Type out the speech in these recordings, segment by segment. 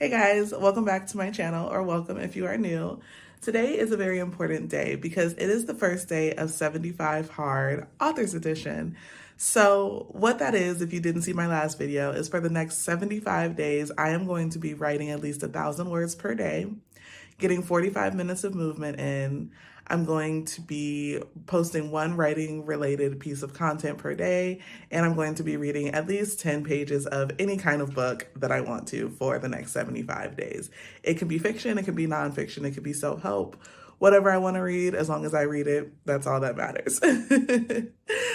Hey guys, welcome back to my channel, or welcome if you are new. Today is a very important day because it is the first day of 75 Hard Authors Edition. So what that is, if you didn't see my last video, is for the next 75 days, I am going to be writing at least 1,000 words per day, getting 45 minutes of movement in. I'm going to be posting one writing related piece of content per day, and I'm going to be reading at least 10 pages of any kind of book that I want to for the next 75 days. It can be fiction, it can be nonfiction, it can be self-help, whatever I want to read, as long as I read it, that's all that matters.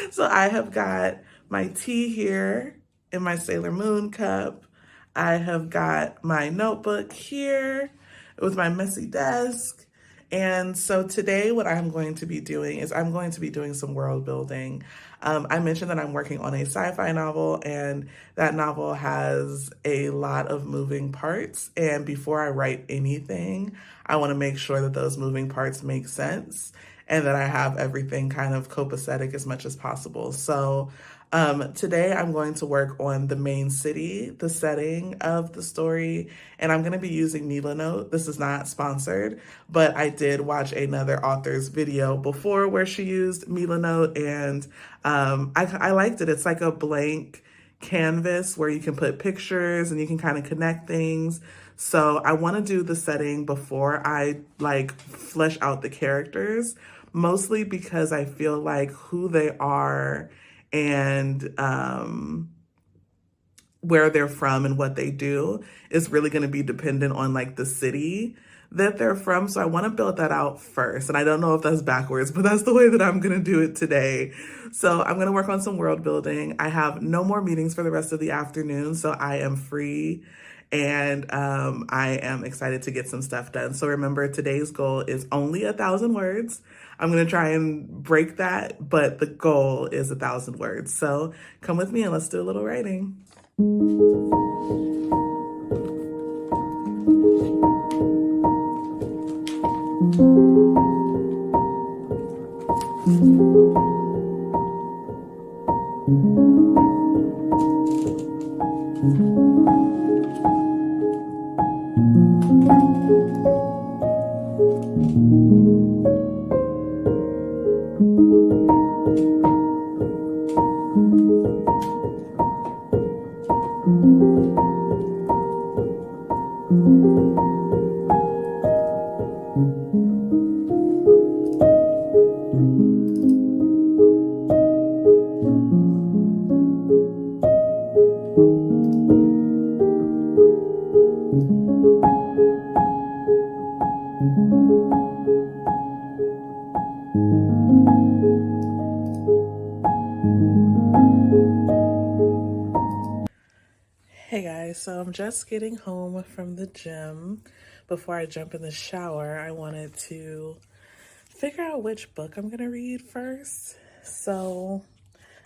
So I have got my tea here in my Sailor Moon cup. I have got my notebook here with my messy desk. And so today what I'm going to be doing is I'm going to be doing some world building. I mentioned that I'm working on a sci-fi novel, and that novel has a lot of moving parts. And before I write anything, I want to make sure that those moving parts make sense and that I have everything kind of copacetic as much as possible. So today I'm going to work on the main city, the setting of the story, and I'm going to be using Milanote. This is not sponsored, but I did watch another author's video before where she used Milanote, and I liked it. It's like a blank canvas where you can put pictures and you can kind of connect things. So I want to do the setting before I like flesh out the characters, mostly because I feel like who they are and where they're from and what they do is really going to be dependent on like the city that they're from. So I want to build that out first. And I don't know if that's backwards, but that's the way that I'm going to do it today. So I'm going to work on some world building. I have no more meetings for the rest of the afternoon, so I am free. And I am excited to get some stuff done. So remember, today's goal is only 1,000 words. I'm going to try and break that, but the goal is 1,000 words. So come with me and let's do a little writing. Hey guys, so I'm just getting home from the gym. Before I jump in the shower, I wanted to figure out which book I'm gonna read first. So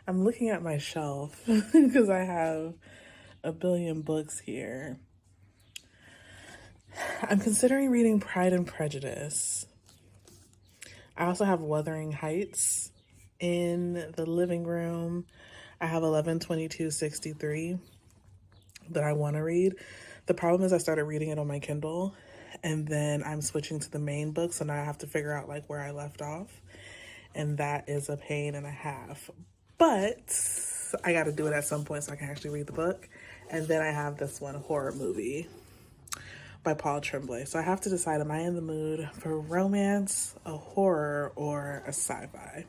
I'm looking at my shelf because I have a billion books here. I'm considering reading Pride and Prejudice. I also have Wuthering Heights in the living room. I have 11/22/63 that I want to read. The problem is I started reading it on my Kindle, and then I'm switching to the main book, so now I have to figure out like where I left off, and that is a pain and a half. But I got to do it at some point so I can actually read the book. And then I have this one, Horror Movie by Paul Tremblay. So I have to decide, am I in the mood for romance, a horror, or a sci-fi?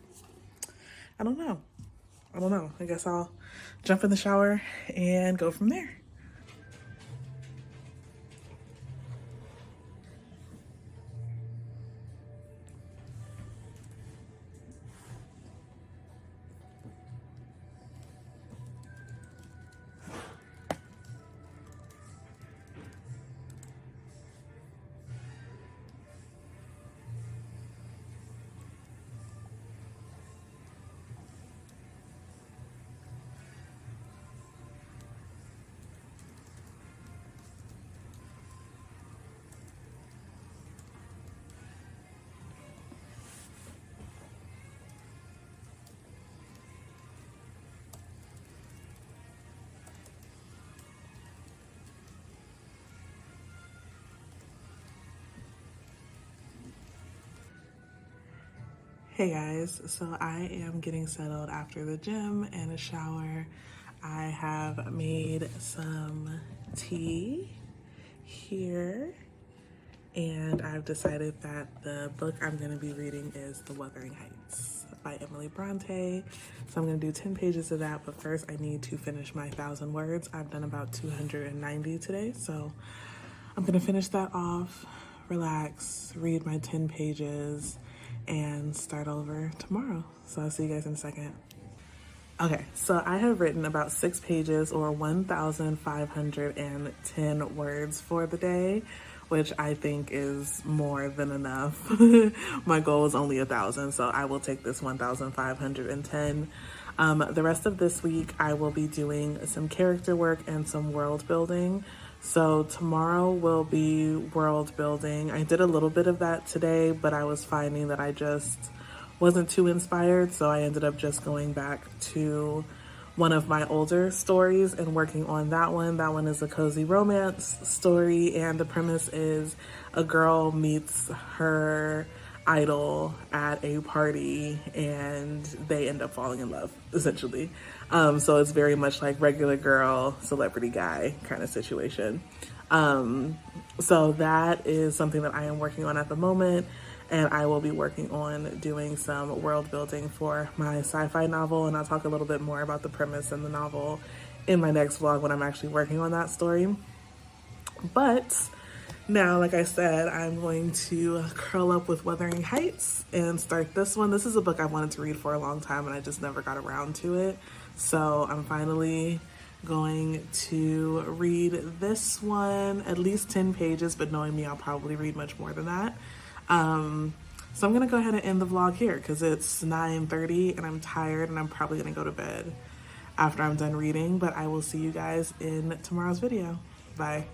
I don't know. I guess I'll jump in the shower and go from there. Hey guys, so I am getting settled after the gym and a shower. I have made some tea here, and I've decided that the book I'm going to be reading is The Wuthering Heights by Emily Bronte. So I'm going to do 10 pages of that, but first I need to finish my 1,000 words. I've done about 290 today, so I'm going to finish that off, relax, read my 10 pages, and start over tomorrow. So I'll see you guys in a second. Okay, so I have written about 6 pages or 1,510 words for the day, which I think is more than enough. My goal is only 1,000, so I will take this 1,510. The rest of this week, I will be doing some character work and some world building. So tomorrow will be world building. I did a little bit of that today, but I was finding that I just wasn't too inspired, so I ended up just going back to one of my older stories and working on that one. That one is a cozy romance story, and the premise is a girl meets her idol at a party and they end up falling in love, essentially. So it's very much like regular girl, celebrity guy kind of situation. So that is something that I am working on at the moment, and I will be working on doing some world building for my sci-fi novel, and I'll talk a little bit more about the premise and the novel in my next vlog when I'm actually working on that story. But now, like I said, I'm going to curl up with Wuthering Heights and start this one. This is a book I wanted to read for a long time and I just never got around to it. So I'm finally going to read this one, at least 10 pages, but knowing me, I'll probably read much more than that. So I'm gonna go ahead and end the vlog here because it's 9:30 and I'm tired and I'm probably gonna go to bed after I'm done reading, but I will see you guys in tomorrow's video. Bye.